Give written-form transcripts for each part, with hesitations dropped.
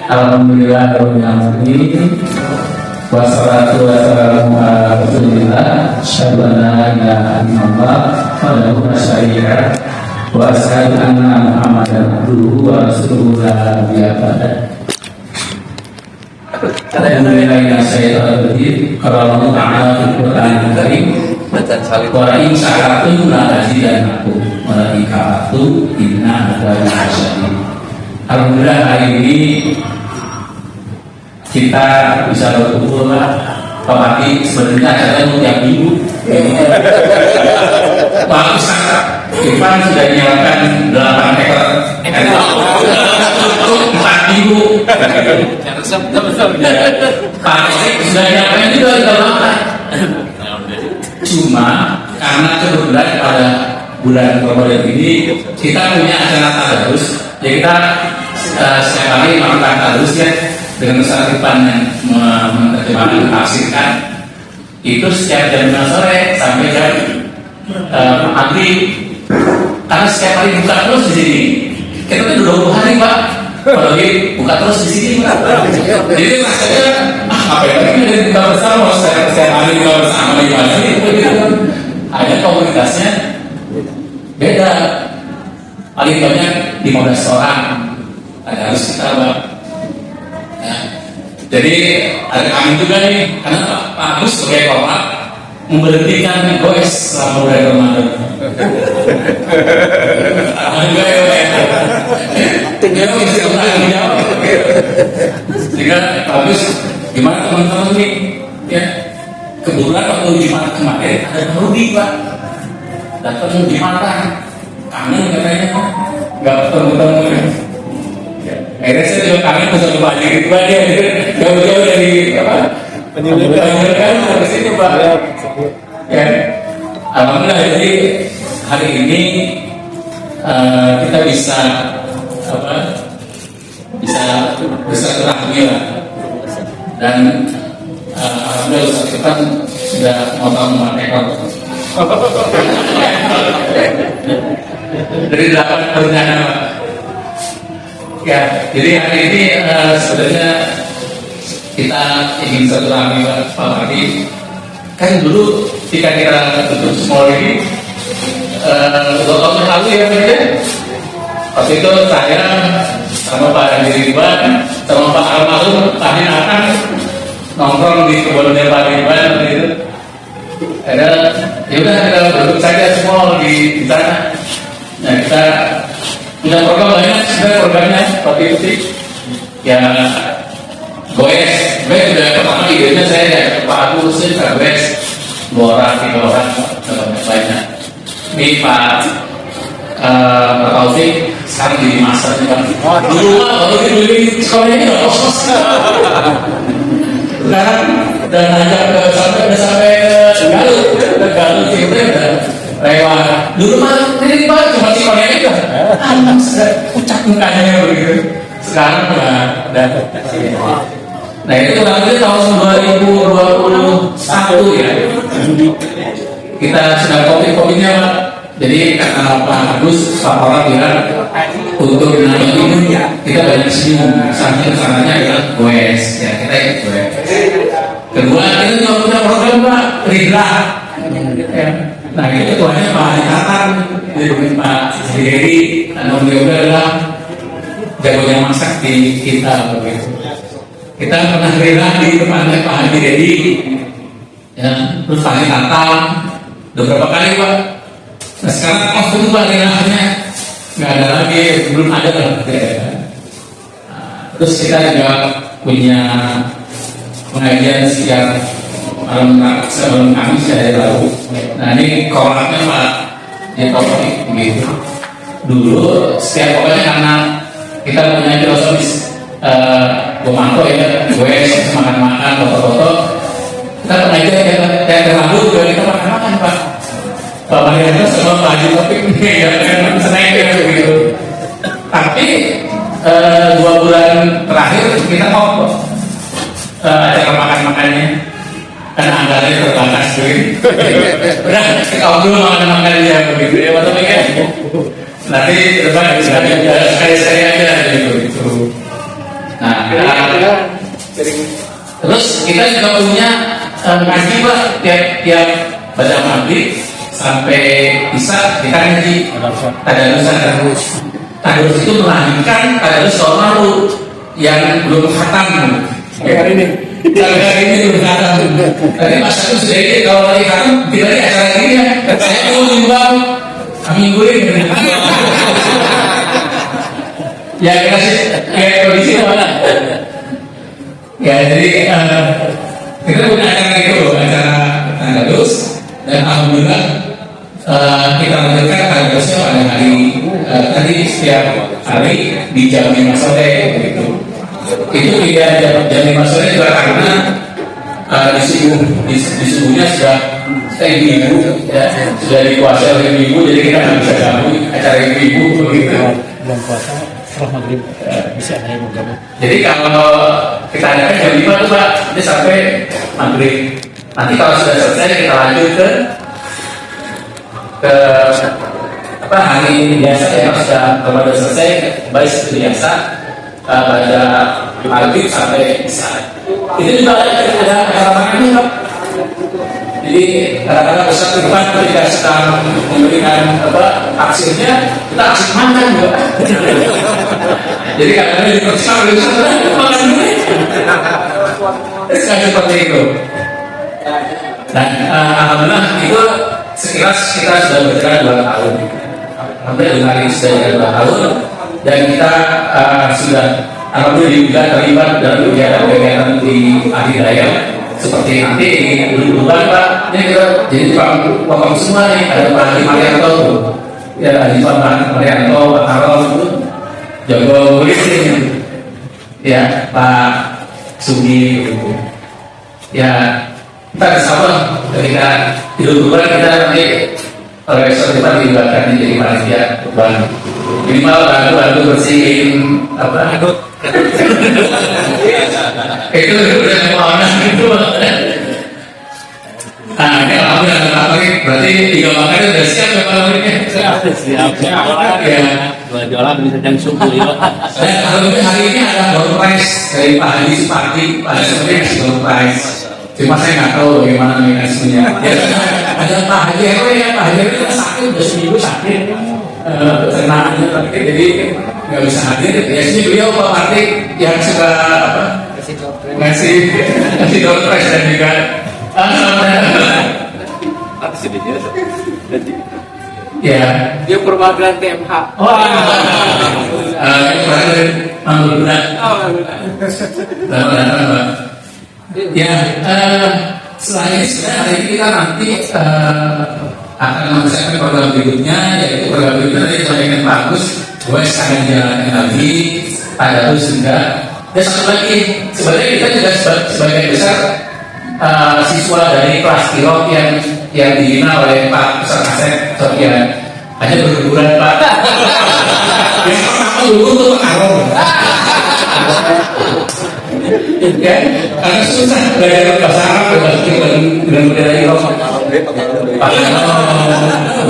Alhamdulillahirabbil alamin. Wassalatu wassalamu ala Rasulillah. Asyhadu an la ilaha illallah wahdahu la syarika lah wa asyhadu anna Muhammadan abduhu wa rasuluhu la nabiyya ba'dah. Alhamdulillahirrahmanirrahim. Qala Allah ta'ala fil Qur'anil Karim wa in sya'artum la azidannakum wa la in kafartum inna adzabi lasyadid. Alhamdulillah hari ini kita bisa berkumpul Pak sebenarnya acaranya untuk tiap minggu. Pak Ustaz Irfan sudah menyiapkan 8 ekor untuk 4 minggu. Pak sudah menyiapkan juga 8. Cuma karena kebetulan pada bulan Ramadan ini kita punya acara tadarus, jadi kita setiap hari melakukan tadarusnya dengan kesakitan yang menerjemahkan, menafsirkan itu setiap jam 5 sore sampai jam maghrib. Karena setiap hari buka terus di sini. Kita tuh 20 hari Pak, apalagi buka terus di sini Pak. Jadi rasanya apa ya? Ini buka bersama, setiap hari buka bersama gimana gitu. Ada komunitasnya beda. Paling banyak 15 orang. Ada harus kita Pak. Ya. Jadi ada kami juga nih, karena Pak Agus sebagai korlap memberhentikan goes selama bulan Ramadan. Sehingga Pak Agus, gimana teman-teman nih? Ya, kebetulan waktu Jumat kemarin ada Rudi Pak, datang Jumatan, kangen katanya, nggak ketemu-ketemu. Akhirnya saya juga kangen bisa coba diri Pak, dia jauh-jauh dari apa? Penyelidikan dari situ Pak. Ya, alhamdulillah jadi hari ini kita bisa apa? Bisa bersilaturahmi lah. Dan alhamdulillah Ustaz kita sudah mau ekor. Dari 8 perdana Pak. Ya, jadi hari ini sebenarnya kita ingin silaturahmi Pak Mardi. Kan dulu ketika kita tutup semua ini 2 tahun lalu ya Pak ya. Waktu itu saya sama Pak Haji Ridwan sama Pak Almarhum Pak Hinatan nongkrong di kebunnya Pak Ridwan gitu. Ada, ya udah kita duduk saja semua di sana. Nah kita punya program banyak sebenarnya programnya seperti itu sih. Ya goes udah pertama idenya saya ya Pak Agus sih Pak goes 2 orang 3 orang banyak. Ini Pak Taufik sekarang jadi master juga. Dulu waktu di sekolahnya ini loh. Sekarang dan ajak ke sampai Garut sih udah lewat. Dulu mah ini Pak cuma sekolahnya itu. Ucap mukanya begitu. Sekarang udah. Nah itu kurang lebih tahun 2021 ya. Kita sedang kopi-kopinya Pak. Jadi kata Pak Agus, Pak Orang bilang untuk menambah ini kita banyak senyum. Sananya adalah goes, ya kita ikut goes. Kedua kita juga punya program Pak Ridla. Nah itu ketuanya Pak Hinatan, jadi Pak Heri, dan beliau adalah jagonya masak di kita begitu. Kita pernah Ridla di tempatnya Pak Haji Dedi, ya terus Pak Hinatan, beberapa kali Pak. Nah sekarang itu Pak Ridlanya nggak ada lagi, belum ada lah. Terus kita juga punya pengajian sejak sebelum kami saya tahu. Nah ini korlapnya Pak Topik begitu. Dulu setiap pokoknya karena kita punya filosofis Bomanto ya, gue makan-makan, foto-foto. Kita pengajian yang lalu juga kita makan-makan Pak. Pak Mariano sama Pak Haji Topik ya kan seneng begitu. Tapi 2 bulan terakhir kita mau acara makan-makannya karena anggarannya terbatas gitu. Udah kita dulu makan-makan dia begitu ya Pak Topik ya. Nanti depan sekali aja gitu. Nah, terus kita juga punya ngaji Pak, tiap pada maghrib sampai isya kita ngaji tadarus. Tadarus itu melahirkan tadarus tahun lalu yang belum khatam. Hari ini belum khatam. Tadi Mas Agus sudah ini kalau lagi khatam tidak ada acara ini ya. Saya mau nyumbang minggu ini. Ya kasih kayak kondisi mana? Ya jadi kita punya acara itu, acara tadarus, dan alhamdulillah kita lanjutkan tadarusnya pada hari tadi setiap hari di jam 5 sore gitu. Itu tidak jam 5 sore juga karena di subuhnya sudah ibu ya, sudah dikuasai oleh ibu, jadi kita nggak bisa gabung acara ibu begitu. Bulan puasa setelah maghrib bisa ada yang gabung. Jadi kalau kita adakan jam 5 tuh Pak, ini sampai maghrib. Nanti kalau sudah selesai kita lanjut ke hari biasa ya, kalau sudah selesai baik seperti biasa pada maghrib sampai isya. Itu juga ada acara makannya Pak. Jadi kadang-kadang Ustaz Irfan ketika sedang memberikan aksinya, kita aksi makan juga. Jadi kadang-kadang diperiksa oleh Ustaz makan dulu. Seperti itu. Dan alhamdulillah itu sekilas kita sudah berjalan 2 tahun. Hampir 5 hari sudah jalan 2 tahun, dan kita sudah alhamdulillah juga terlibat dalam kegiatan-kegiatan di Adidaya. Seperti nanti di bulan Pak, ini kita jadi pokok semua nih, ada Pak Haji Marianto, ya Haji Pak Marianto, Pak Harold itu, Jago Kulit ya Pak Sugi, ya kita bersama ketika di bulan kita nanti besok kita dilibatkan jadi panitia baru. Minimal bantu bersihin itu udah kemana gitu. Nah, ini alhamdulillah berarti 3 makan udah siap ya Pak Lawik? Siap. Ya. 2 jualan bisa jam subuh ya. Dan alhamdulillah hari ini ada door prize dari Pak Haji Supati. Pak Haji Supati ngasih door prize. Cuma saya nggak tahu bagaimana mekanismenya. Ya, ada Pak Haji RW ya, Pak Haji RW sakit udah seminggu sakit. Terkenanya tapi jadi nggak bisa hadir. Biasanya beliau Pak Marti yang suka ngasih door prize dan juga ya dia perwakilan TMH. Alhamdulillah. Ya, selain ini sebenarnya hari ini kita nanti akan mempersiapkan program berikutnya, yaitu program berikutnya tadi disampaikan Pak Agus, Wes akan dijalankan lagi, tadarus juga. Dan satu lagi, sebenarnya kita juga sebagian besar siswa dari kelas Tirok yang dibina oleh Pak Ustaz Asep Sofian hanya berliburan Pak. Yang pertama dulu tuh Pak Aron. Ya, karena susah belajar bahasa Arab dengan budaya Tirok. Pak Aron,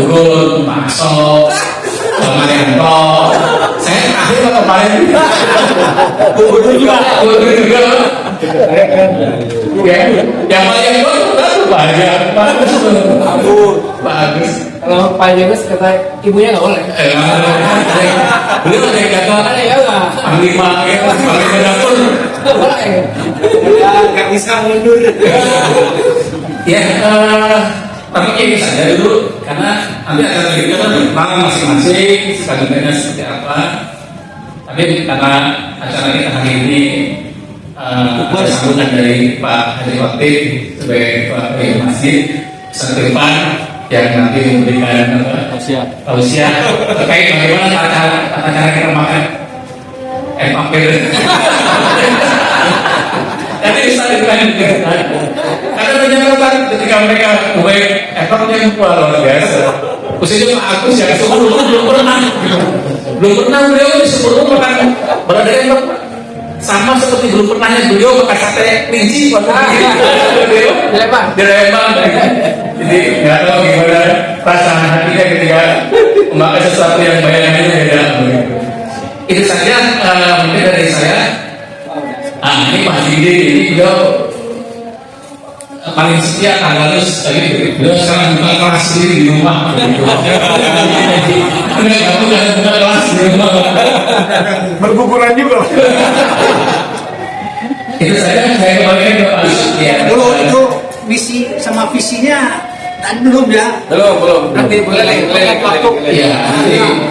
Urun, Pak Aso, Pak Marianto. Saya terakhir Pak kemarin. Buru juga. Ya, yang paling banyak bagus bagus. Kalau Pak James kata ibunya nggak boleh. Beliau ada yang kata Ya nggak. panglima dapur. Nggak boleh. Ya nggak bisa mundur. Ya, tapi ini saja dulu karena nanti akan kita kan berkembang masing-masing selanjutnya seperti apa. Tapi karena acara kita hari ini ada sambutan dari Pak Haji Wakil sebagai Pak Masjid Setepan yang nanti memberikan tausiah terkait bagaimana cara kita makan empapel. Jadi bisa dilanjutkan. Karena ternyata ketika mereka buat effortnya luar biasa. Khususnya Pak Agus yang belum pernah beliau di sebelum makan berada sama seperti belum pernahnya beliau makan sate kelinci beliau di Lembang. Jadi nggak tahu gimana perasaan hatinya ketika memakai sesuatu yang bayangannya beda. Itu saja mungkin dari saya. Nah, ini Pak Didi ini beliau paling setia Tadarus, tapi beliau sekarang buka kelas sendiri di rumah. Kamu jangan buka kelas di rumah. Berkukuran juga. Itu saya kembalikan ke Pak Setia. Itu misi sama visinya tadi belum ya? Belum. Nanti boleh waktu. Iya,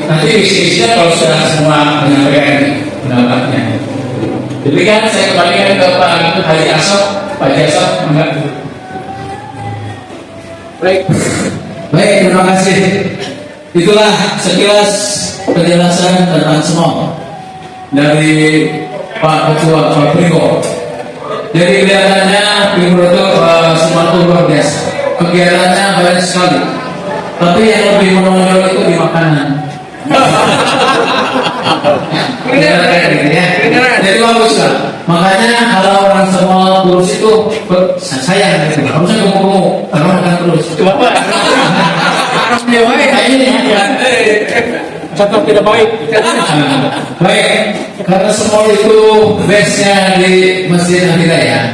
nanti visinya kalau sudah semua menyampaikan pendapatnya. Demikian saya kembalikan ke Pak Haji Asop. Pak Haji Asop, enggak. Baik, Terima kasih. Itulah sekilas penjelasan tentang semua dari Pak Ketua Primo. Jadi kelihatannya Primo itu semua itu luar biasa. Kegiatannya banyak sekali. Tapi yang lebih menonjol itu di makanan. Jadi bagus lah. Makanya kalau orang semua kurus itu sayang, harusnya gemuk-gemuk karena makan terus. Bapak. Contoh tidak baik. Baik, karena semua itu base-nya di Masjid Al-Hidayah.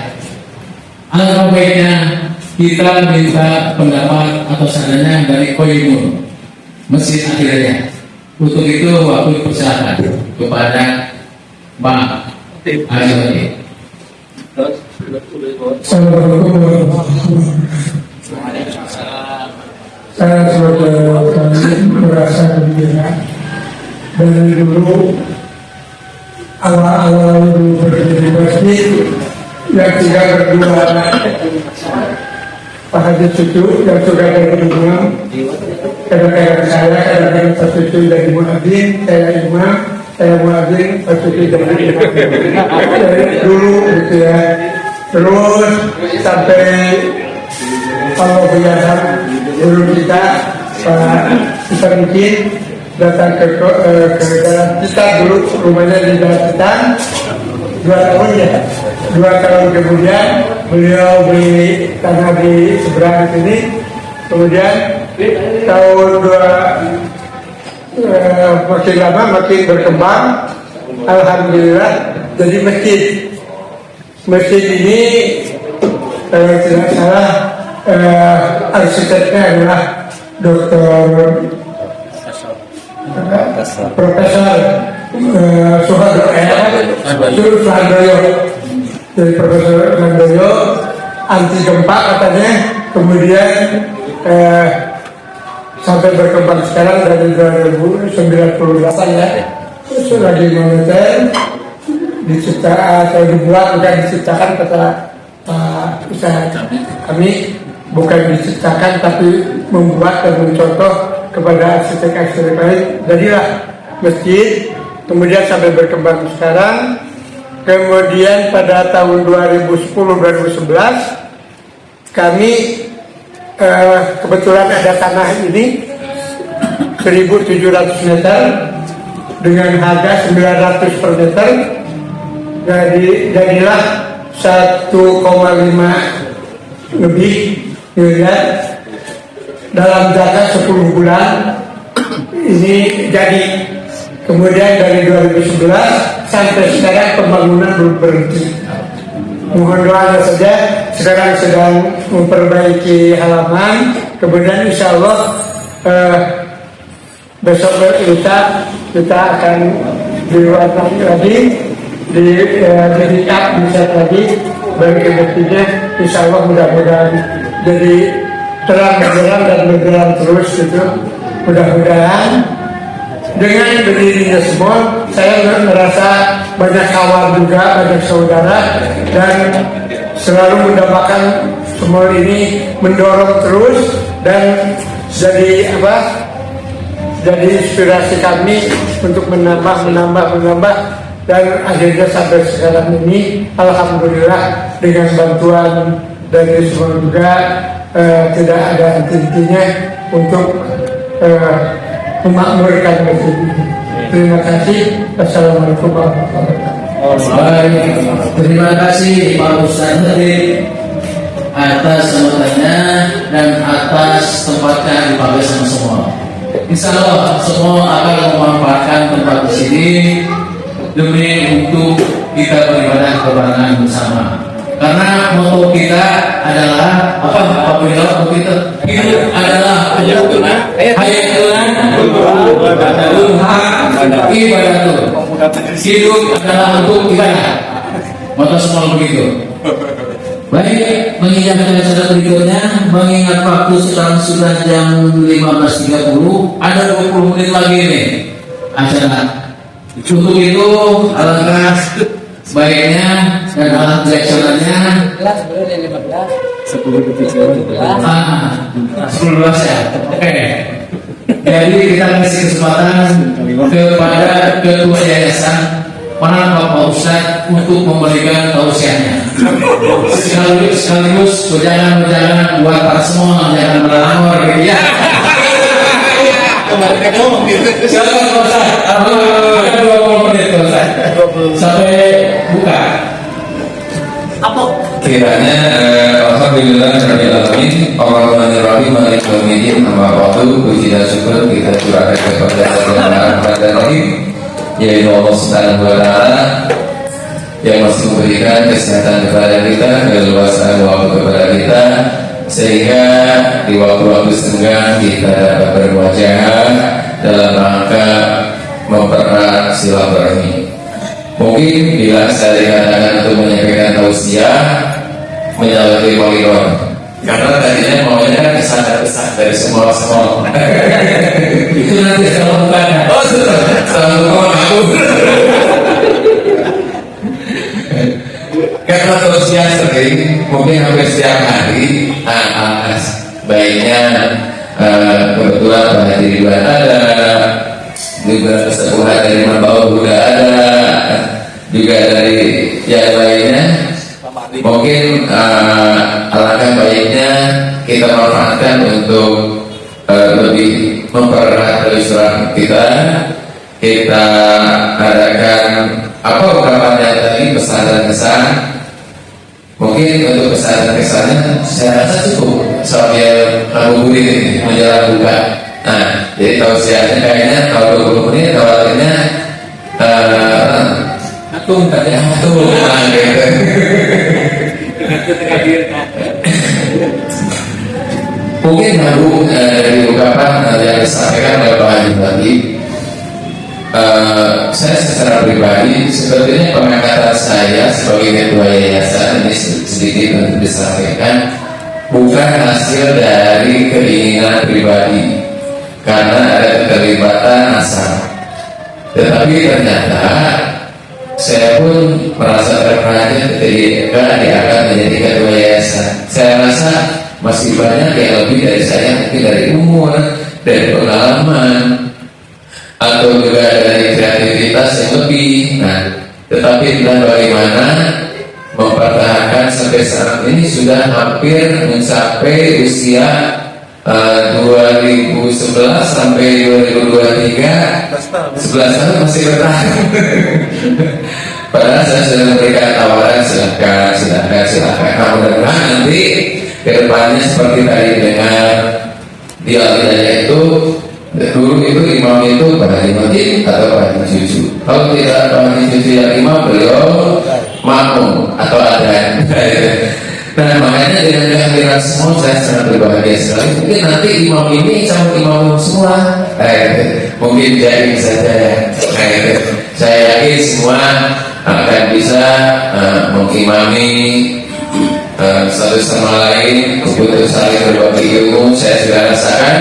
Alangkah baiknya kita minta pendapat atau sarannya dari Koimun Masjid Al-Hidayah. Untuk itu waktu persilakan kepada Pak Azali. Assalamualaikum warahmatullahi wabarakatuh. Saya sudah merasa gembira dari dulu awal-awal dulu berdiri masjid yang tidak berdua Pak Haji Cucu yang sudah dari imam, kadang-kadang saya, kadang-kadang Pak Cucu dari muadzin, saya imam, saya muadzin, Pak Cucu dari imam. Dari dulu gitu ya. Terus sampai kalau biasa guru kita kita mungkin datang ke dalam kita dulu rumahnya di dalam kita 2 tahun ya. 2 tahun kemudian beliau beli tanah di seberang sini. Kemudian tahun makin lama makin berkembang. Alhamdulillah jadi masjid ini tidak salah arsiteknya adalah Profesor Suhandoyo. Dari Profesor Suhandoyo anti gempa katanya, kemudian sampai berkembang sekarang dari 2098 ya, lagi moneter diciptakan atau dibuat, bukan diciptakan kata usaha kami, bukan diciptakan tapi membuat dan mencontoh kepada arsitek-arsitek lain. Jadilah masjid, kemudian sampai berkembang sekarang. Kemudian pada tahun 2010-2011 kami kebetulan ada tanah ini 1.700 meter dengan harga 900 per meter. Jadilah 1,5 lebih miliar dalam jangka 10 bulan ini jadi. Kemudian dari 2011 sampai sekarang pembangunan belum berhenti. Mohon doanya saja. Sekarang sedang memperbaiki halaman. Kemudian insya Allah besok kita akan diwarnai lagi, di-recap lagi bagi mestinya. Insya Allah mudah-mudahan jadi terang benderang dan benderang terus gitu. Mudah-mudahan dengan berdirinya semua, saya merasa banyak kawan juga, banyak saudara, dan selalu mendapatkan semua ini mendorong terus dan jadi inspirasi kami untuk menambah dan akhirnya sampai sekarang ini alhamdulillah dengan bantuan dari semua juga tidak ada henti-hentinya untuk memakmurkan masjid ini. Terima kasih. Assalamualaikum warahmatullahi wabarakatuh. Baik, terima kasih Pak Ustadz tadi atas sambutannya dan atas tempatnya dipakai sama semua. Insya Allah semua akan memanfaatkan tempat di sini demi untuk kita beribadah kebahagiaan bersama. Karena moto kita adalah apa? Moto kita hidup adalah hayatun ibadatul. Hidup adalah untuk ibadah. Moto semua begitu. Baik, mengingat acara berikutnya, mengingat waktu sekarang sudah jam 15.30, ada 20 menit lagi nih acara. Untuk itu alangkah baiknya dan alat bijaksananya 10 ya. Oke. Jadi kita kasih kesempatan kepada ketua yayasan mana Bapak Ustadz untuk memberikan tausiahnya. Sekaligus berjalan buat para semua jangan melanggar gitu ya. Silakan Pak Ustadz. Ada 20 menit Pak Ustadz. Sampai buka. Apa? Kiranya alhamdulillah rabbil alamin arrahmanir rahim maliki yaumiddin amma ba'du puji dan syukur kita curahkan kepada Allah Rahman Rahim yaitu Allah Subhanahu wa taala yang masih memberikan kesehatan kepada kita, keleluasaan waktu kepada kita sehingga di waktu-waktu senggang kita dapat bermuajahah dalam rangka mempererat silaturahmi. Mungkin bila saya dikatakan untuk menyampaikan tausiah menyalahi koridor karena tadinya maunya kan kesan dari semua Itu nanti kalau bukan. oh selalu aku karena tausiah sering mungkin hampir setiap hari baiknya kebetulan Pak Haji Ridwan ada juga kesepuhan dari Mambau juga ada juga dari yang lainnya mungkin alangkah baiknya kita manfaatkan untuk lebih mempererat silaturahmi kita adakan apa ungkapannya tadi pesan dan kesan. Mungkin untuk pesan dan kesannya saya rasa cukup sambil ngabuburit ini menjelang buka. Nah, jadi tausiahnya kayaknya kalau 20 menit tawarannya atung katanya atung gitu. Mungkin baru dari ungkapan yang disampaikan oleh Pak Haji tadi, saya secara pribadi sebetulnya pengangkatan saya sebagai ketua yayasan ini sedikit untuk disampaikan bukan hasil dari keinginan pribadi karena ada keterlibatan asal, tetapi ternyata saya pun merasa terperanjat ketika diangkat menjadi ketua yayasan. Saya rasa masih banyak yang lebih dari saya, mungkin dari umur, dari pengalaman, atau juga dari kreativitas yang lebih. Nah, tetapi entah bagaimana mempertahankan sampai saat ini sudah hampir mencapai usia 2011 sampai 2023 11 tahun masih bertahan. Padahal saya sudah memberikan tawaran silahkan. Nah, mudah-mudahan nanti kedepannya seperti tadi dengan di Al-Hidayah itu dulu itu imam itu Pak Haji Majid atau Pak Haji Cucu. Kalau tidak Pak Haji Cucu yang imam, beliau makmum atau ada. Nah, makanya dengan kehadiran semua saya sangat berbahagia sekali. Mungkin nanti imam ini sama imam semua mungkin jadi saja ya. Saya yakin semua akan bisa mengimami satu sama lain untuk saling berbagi ilmu. Saya sudah rasakan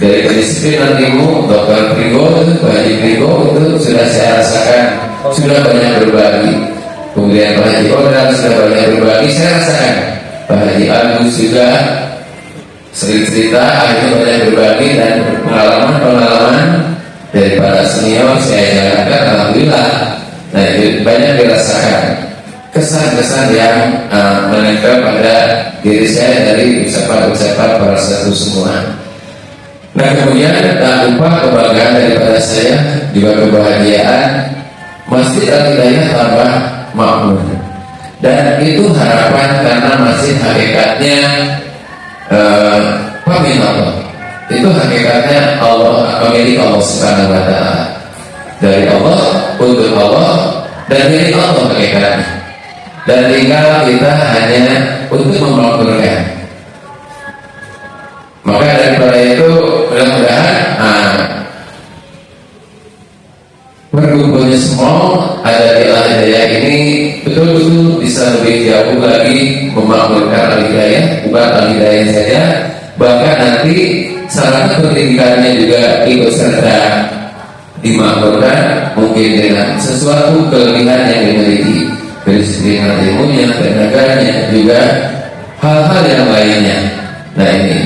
dari kedisiplinan ilmu Dr. Prigo, Pak Haji Prigo itu sudah saya rasakan sudah banyak berbagi. Kemudian Pak Haji Kodrat sudah banyak berbagi, saya rasakan Pak Haji Agus juga sering cerita, akhirnya banyak berbagi dan pengalaman dari para senior saya jalankan, alhamdulillah. Nah, itu banyak dirasakan kesan-kesan yang menempel pada diri saya dari ucapan-ucapan para satu semua. Nah, kemudian tak lupa kebanggaan daripada saya juga kebahagiaan Masjid Al-Hidayah tambah makmur, dan itu harapan karena masjid hakikatnya pemilik Allah, itu hakikatnya Allah, pemilik Allah Subhanahu wa taala, dari Allah untuk Allah dan milik Allah hakikatnya. dan tinggal kita hanya untuk memakmurkan. Maka daripada itu mudah-mudahan berkumpulnya semua ada di Al-Hidayah ini betul-betul bisa lebih jauh lagi memakmurkan Al-Hidayah, bukan Al-Hidayah saja, bahkan nanti sarana pendidikannya juga ikut serta dimakmurkan, mungkin dengan sesuatu kelebihan yang dimiliki dari segi ilmunya, tenaganya, juga hal-hal yang lainnya. Nah ini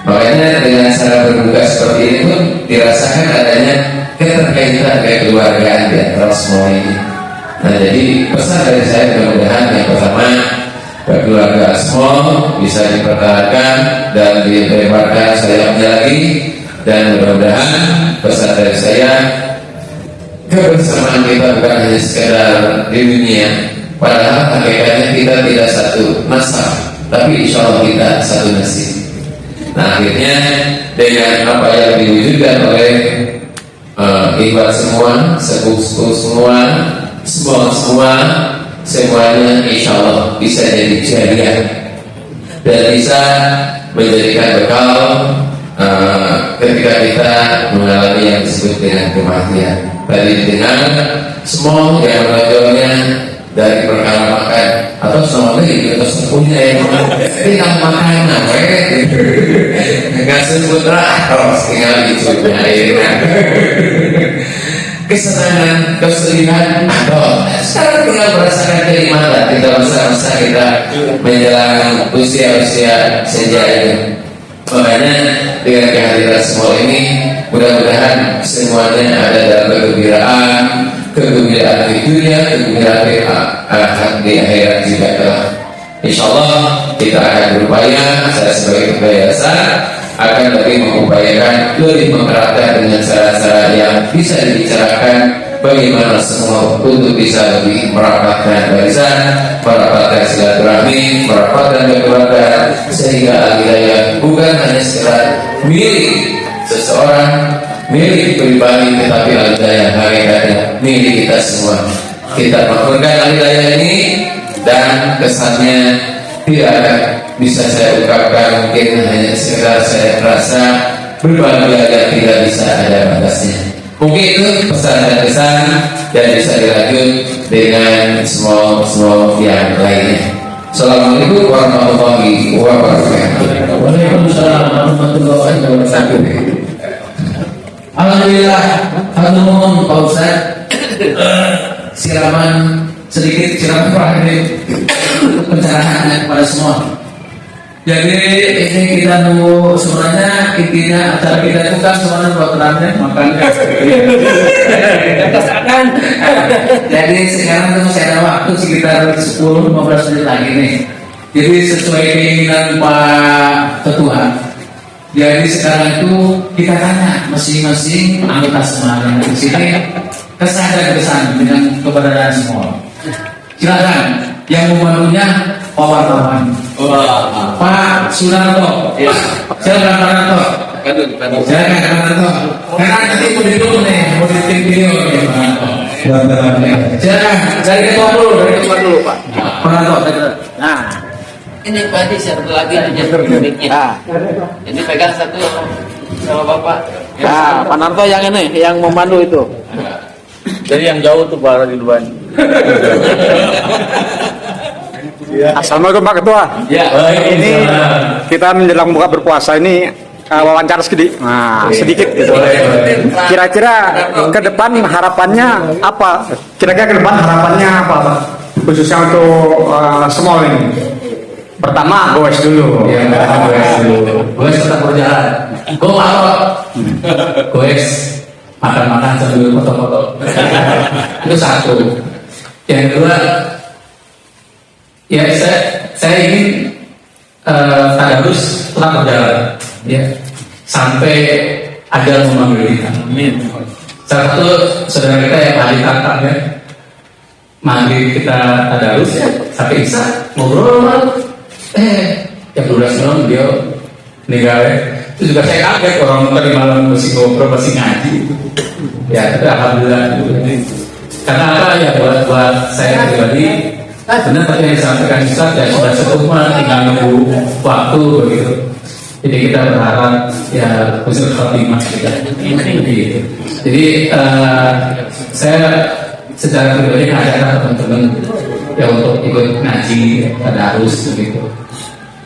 makanya dengan cara berbuka seperti ini pun dirasakan adanya keterkaitan kekeluargaan di antara semua ini. Nah jadi pesan dari saya mudah-mudahan yang pertama, keluarga semua bisa dipertahankan dan dilebarkan sayapnya lagi, dan mudah-mudahan pesan dari saya, kebersamaan kita bukan hanya sekedar di dunia, padahal hakikatnya kita tidak satu nasab, tapi insya Allah kita satu nasib. Nah akhirnya dengan apa yang diwujudkan oleh ikhwan semua, sepuh-sepuh semua, semuanya insya Allah bisa jadi jariah dan bisa menjadikan bekal ketika kita mengalami yang disebut dengan kematian. Tadi dengan semua yang menonjolnya dari perkara makan atau semuanya itu sepuhnya yang tinggal makanan, nggak sebut terus tinggal dicunya kesenangan, kesedihan, atau sekarang tinggal merasakan kenikmatan kita masa-masa kita menjelang usia-usia senja itu. Makanya dengan kehadiran semua ini mudah-mudahan semuanya ada dalam kegembiraan di dunia, kegembiraan di akhirat juga kelak. Insya Allah kita akan berupaya, saya sebagai ketua yayasan akan lebih mengupayakan, lebih mengerahkan dengan cara-cara yang bisa dibicarakan bagaimana semua untuk bisa lebih merapatkan barisan, merapatkan silaturahmi, merapatkan kekeluargaan, sehingga Al-Hidayah bukan hanya sekedar milik seseorang, milik pribadi, tetapi Al-Hidayah hakikatnya milik kita semua. Kita makmurkan Al-Hidayah ini, dan kesannya tidak akan bisa saya ungkapkan, mungkin hanya sekedar saya merasa berbahagia dan tidak bisa ada batasnya. Mungkin itu pesan dan kesan, dan bisa dilanjut dengan semua yang lainnya. Assalamualaikum warahmatullahi wabarakatuh. Waalaikumsalam warahmatullahi wabarakatuh. Alhamdulillah, haturnuhun Pak Ustaz. Siraman pencerahan kepada semua. Jadi ini kita nunggu, sebenarnya intinya acara kita itu kan semuanya buat rame makanya. Jadi sekarang itu masih ada waktu sekitar 10-15 menit lagi nih. Jadi sesuai keinginan Pak Ketua, jadi sekarang itu kita tanya masing-masing anggota semua yang di sini kesan dan kesan dengan keberadaan semua. Silakan yang memandunya Pak wartawan. Pak Sunarto. Silakan Pak Sunarto. Silakan Pak Sunarto. Karena nanti mau ditutup nih, mau ditutup video nih Pak Sunarto. Silakan dari ketua dulu Pak. Pak Sunarto. Nah, ini Pak Adi satu lagi aja mic-nya. Ini pegang satu sama Bapak. Nah, Pak Narto yang ini, yang memandu itu. Jadi yang jauh tuh Pak Ridwan. Assalamualaikum Pak Ketua. Ya. Ini kita menjelang buka berpuasa ini wawancara sedikit, sedikit gitu. Kira-kira ke depan harapannya apa? Kira-kira ke depan harapannya apa, Pak? Khususnya untuk small ini. Pertama, goes dulu. Goes tetap berjalan. Goes makan-makan sambil foto-foto. Itu satu. Yang kedua, ya saya ingin tadarus tetap berjalan, ya, sampai ajal memanggil kita. Amin. Salah satu saudara kita yang ahli tantang ya, manggil kita tadarus ya, sampai bisa ngobrol. Jam 12 malam dia meninggal ya. Itu juga saya kaget, orang tadi malam masih ngobrol, masih ngaji. Ya, tapi alhamdulillah itu. Karena apa ya, buat saya pribadi Benar tadi yang disampaikan Ustaz, ya sudah cukup tinggal nunggu waktu begitu. Jadi kita berharap ya khusus khotimah kita. Begitu. Jadi saya secara pribadi mengajak teman-teman ya untuk ikut ngaji tadarus begitu.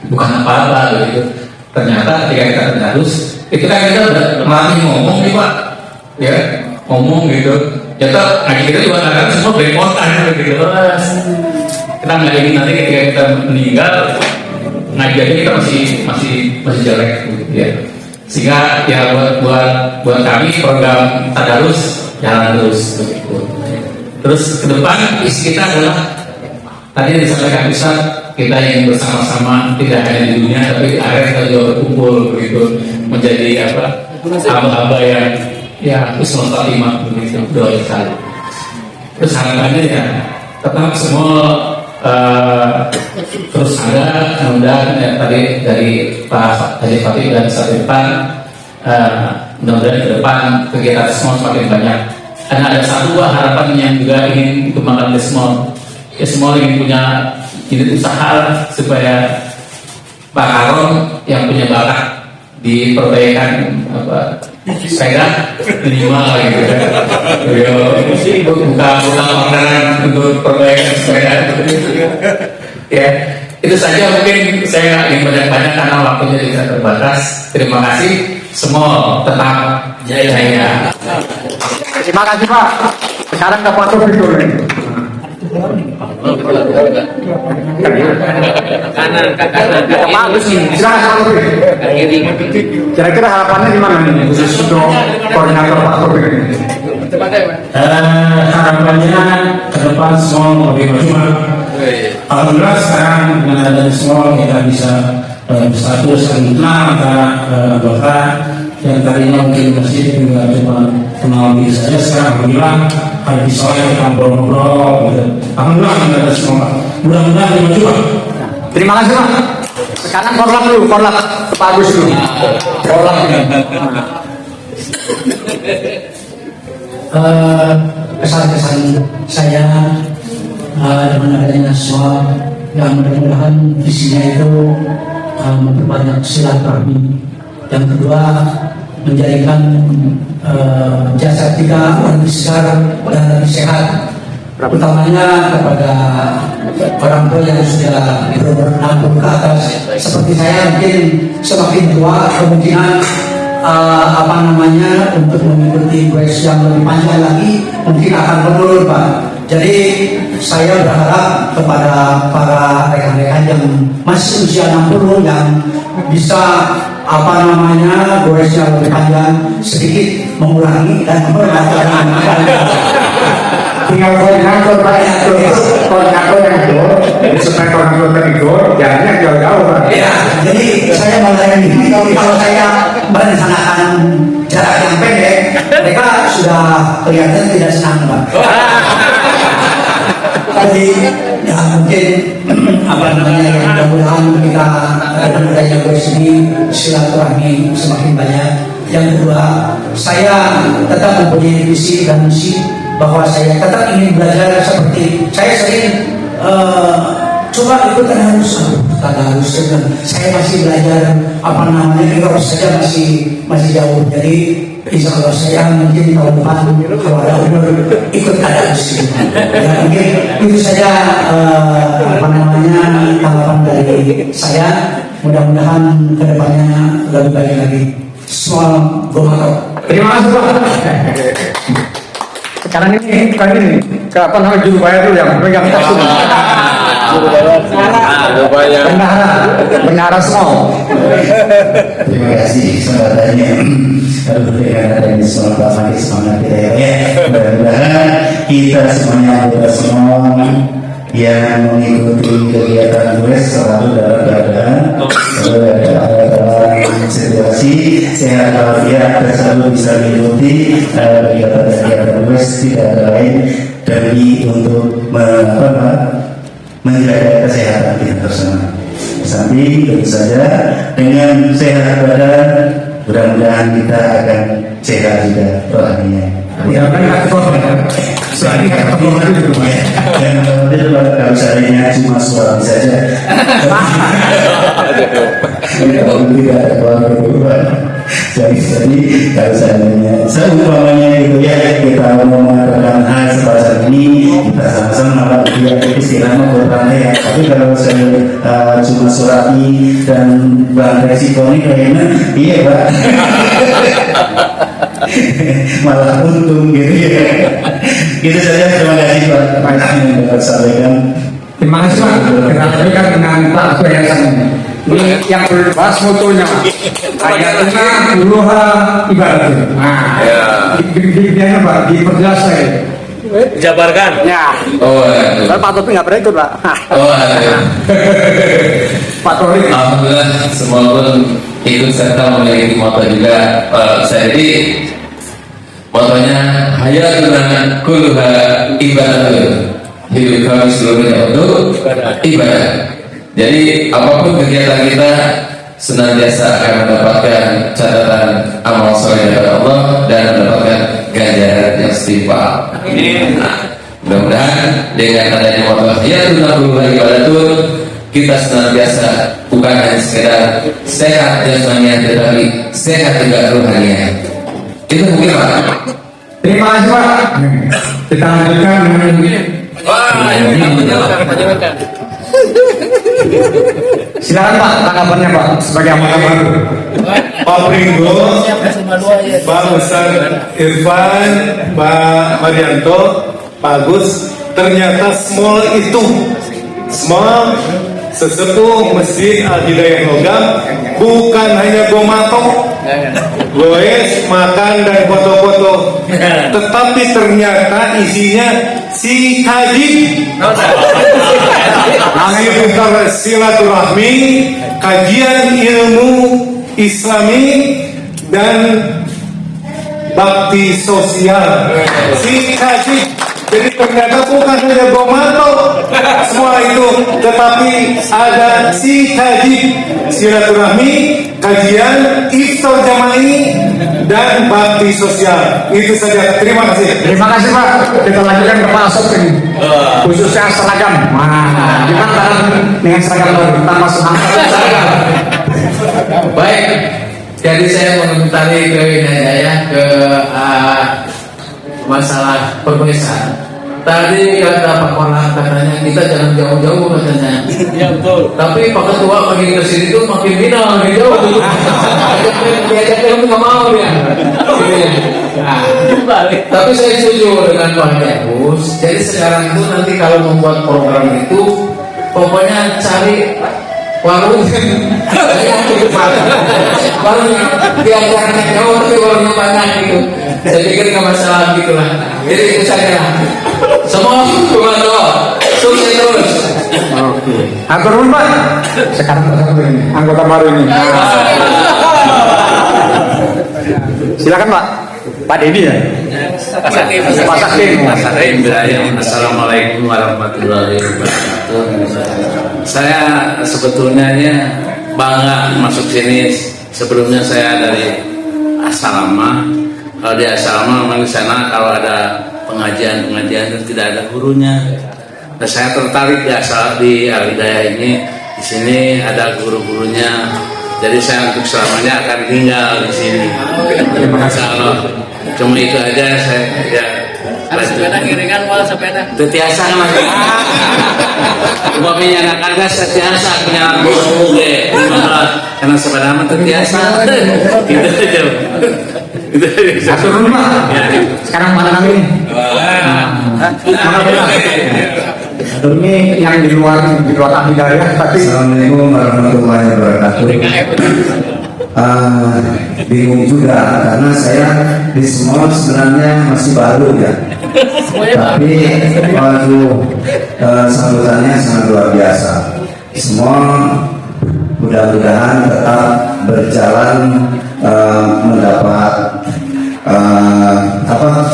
Bukan apa-apa begitu. Ternyata ketika kita tadarus, itu kan kita udah melatih ngomong nih Pak, ya ngomong gitu. Kita ngaji kita juga kadang semua belepotan begitu. Kita nggak ingin nanti ketika kita meninggal ngaji aja kita masih jelek gitu ya. Sehingga ya buat kami program tadarus jalan terus begitu. Terus ke depan isi kita adalah tadi yang disampaikan Ustaz, kita ingin bersama-sama tidak hanya di dunia tapi di akhirat kita juga berkumpul begitu, menjadi hamba-hamba yang ya husnul khatimah begitu, doa sekali. Terus harapannya ya tetap semua terus ada, mudah-mudahan ya, tadi dari Pak Haji Fatih dan Ustaz Irfan, mudah-mudahan ke depan kegiatan semua semakin banyak. Karena ada satu buah harapan yang juga ingin dikembangkan ya semua ingin punya unit usaha supaya Pak Aron yang punya bakat di perbaikan sepeda minimal gitu ya. Buka orderan untuk perbaikan sepeda ya. Itu saja mungkin saya ingin banyak-banyak karena waktunya tidak terbatas. Terima kasih semua, tetap jaya. Terima kasih Pak. Sekarang ke Pak Taufik dulu. Kanan. Bagus nih. Silakan Pak Taufik. Kira-kira harapannya gimana nih khusus untuk koordinator Pak Taufik ini? Harapannya ke depan semua lebih maju. Alhamdulillah sekarang dengan adanya semua kita bisa bersatu senang antara anggota yang tadinya mungkin masih juga cuma kenal diri saja, sekarang alhamdulillah hari sore kita ngobrol-ngobrol gitu. Alhamdulillah kita ada semua, mudah-mudahan lebih maju. Terima kasih Pak. Sekarang korlap dulu, korlap ke Pak Agus dulu. Korlap ini. Kesan-kesan saya dengan adanya semua yang mudah-mudahan visinya itu memperbanyak silaturahmi. Yang kedua, menjadikan jasad kita lebih segar dan lebih sehat, utamanya kepada orang tua yang sudah berumur ke atas seperti saya. Mungkin semakin tua kemungkinan untuk mengikuti quest yang lebih panjang lagi mungkin akan menurun Pak. Jadi saya berharap kepada para rekan-rekan yang masih usia 60 yang bisa questnya lebih panjang, sedikit mengurangi dan memperbaiki. Tinggal koordinator Pak, koordinator yang ikut, supaya koordinator terikut, jalannya jauh-jauh Pak. Ya, jadi saya melayani ini. Kalau saya merencanakan jarak yang pendek, mereka sudah kelihatan tidak senang Pak. Jadi ya mungkin mudah-mudahan kita dengan adanya quest ini silaturahmi semakin banyak. Yang kedua, saya tetap mempunyai visi dan misi bahwa saya tetap ingin belajar seperti saya sering coba ikut tadarus. Saya masih belajar kalau saja masih jauh. Jadi insya Allah saya mungkin tahun depan kalau ada umur ikut tadarus. Ya mungkin itu saja tanggapan dari saya. Mudah-mudahan kedepannya lebih baik lagi. Semua gomato. Terima kasih Pak. Sekarang ini ke jurubaya dulu yang pegang tas dulu. Bendahara semua. Terima kasih kesempatannya. Dengan adanya semangat makin semangat kita ya. Mudah-mudahan kita semuanya semua yang mengikuti kegiatan quest selalu dalam situasi sehat walafiat dan selalu bisa mengikuti kegiatan quest tidak ada lain demi untuk menjaga kesehatan kita bersama. Samping tentu saja dengan sehat badan, mudah-mudahan kita akan sehat juga rohaninya. Ya kan nggak ketemu. Soalnya nggak ketemu lagi gitu Pak. Dan itu kalau seandainya cuma suami saja. Kalau tidak ada keluarga berdua. Jadi kalau seandainya seumpamanya gitu ya, kita mau mengatakan hal semacam ini, kita sama-sama dia istilahnya berpantai ya. Tapi kalau saya cuma surati dan Bang Resiko ini kayaknya iya Pak. Malah untung gitu ya. Itu saja, terima kasih Pak. Yang dapat sampaikan. Terima kasih Pak. Kita lanjutkan dengan Pak Soyasan. Ini yang berbahas fotonya Pak. Ayatnya puluha ibarat. Nah, di Pak, diperjelas saya. Jabarkan. Ya. Oh, Kan Pak Topi nggak pernah ikut Pak. oh, ada. Pak Tori. Alhamdulillah semua pun ikut serta memiliki moto juga. Saya ini motonya hayatuna kulluha ibadatun. Hidup kami seluruhnya untuk ibadah. Jadi apapun kegiatan kita senantiasa akan mendapatkan catatan amal soleh dari Allah dan mendapatkan ganjaran yang setimpal. Nah, mudah-mudahan dengan adanya moto hayatuna kulluha ibadatun, kita senantiasa bukan hanya sekedar sehat jasmani, tetapi sehat juga rohaninya. Itu mungkin Pak. Terima kasih Pak. Kita lanjutkan dengan silakan Pak, tanggapannya Pak sebagai anggota baru. Pak Pringgo, Pak Ustaz Irfan, Pak Marianto, Pak Agus, ternyata small itu small sesuatu Masjid Al-Hidayah Logam bukan hanya gomato, goes, makan dan foto-foto, tetapi ternyata isinya si haji, seputar silaturahmi, kajian ilmu Islami dan bakti sosial. Si haji. Jadi ternyata bukan hanya gomato semua itu, tetapi ada si haji, silaturahmi, kajian, iftar jama'i, dan bakti sosial. Itu saja. Terima kasih. Terima kasih Pak. Kita lanjutkan ke Pak Asop ini. Khususnya seragam. Nah, gimana dengan seragam baru? Kita masuk seragam. Baik, jadi saya mengomentari ke Inayaya ke masalah perpisahan. Tadi kata Pak Korlan katanya kita jangan jauh-jauh katanya. Ya betul. Tapi Pak Ketua makin kesini tuh makin minal, makin jauh. Diajak nggak mau dia. Nah, tapi saya setuju dengan Pak Deus. Jadi sekarang itu nanti kalau membuat program itu, pokoknya cari warung yang cukup banyak, warung diajarkan jauh tapi warungnya banyak gitu. Saya pikir nggak masalah gitulah. Jadi itu saja. Semua komando sukses terus. Oke. Atur nuhun Pak. Sekarang anggota baru ini. Silakan Pak. Pak Dedi ya. Pak Sakti. Assalamualaikum warahmatullahi wabarakatuh. Saya sebetulnya bangga masuk sini. Sebelumnya saya dari Asrama. Kalau di Asrama memang di sana kalau ada pengajian itu tidak ada gurunya. Dan saya tertarik di Al-Hidayah ini. Di sini ada guru-gurunya. Jadi saya untuk selamanya akan tinggal di sini. Terima kasih Allah. Cuma itu aja saya ya. Sepeda kiringan malah sepeda. Tetiasa kan lagi. Umpamanya anak anda setiasa punya guru karena sepeda mah tetiasa. Gitu aja. Atur nuhun Pak. Sekarang mana kami? Ini yang di luar Al-Hidayah tapi Assalamualaikum warahmatullahi wabarakatuh. Bingung juga karena saya di semua sebenarnya masih baru ya. Tapi sambutannya sangat luar biasa. Semua mudah-mudahan tetap berjalan mendapat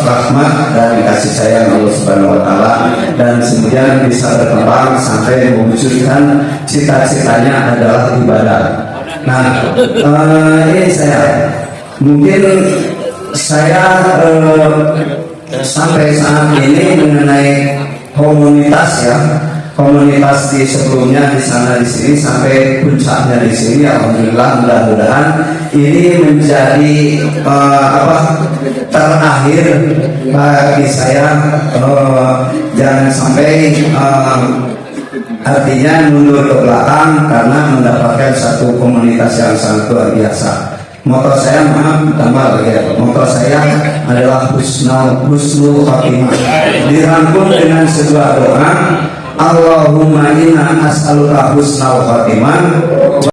rahmat dan kasih sayang Allah Subhanahu wa taala dan kemudian bisa berkembang sampai mewujudkan cita-citanya adalah ibadah. Nah, ini saya mungkin saya sampai saat ini mengenai komunitas ya, komunitas di sebelumnya di sana di sini sampai puncaknya di sini, alhamdulillah, mudah-mudahan ini menjadi terakhir bagi saya, jangan sampai artinya mundur ke belakang karena mendapatkan satu komunitas yang sangat luar biasa. Moto saya, maaf tambah lagi ya, moto saya adalah husnul khatimah, dirangkum dengan sebuah doa, Allahumma inna as'aluka husnal khatimah wa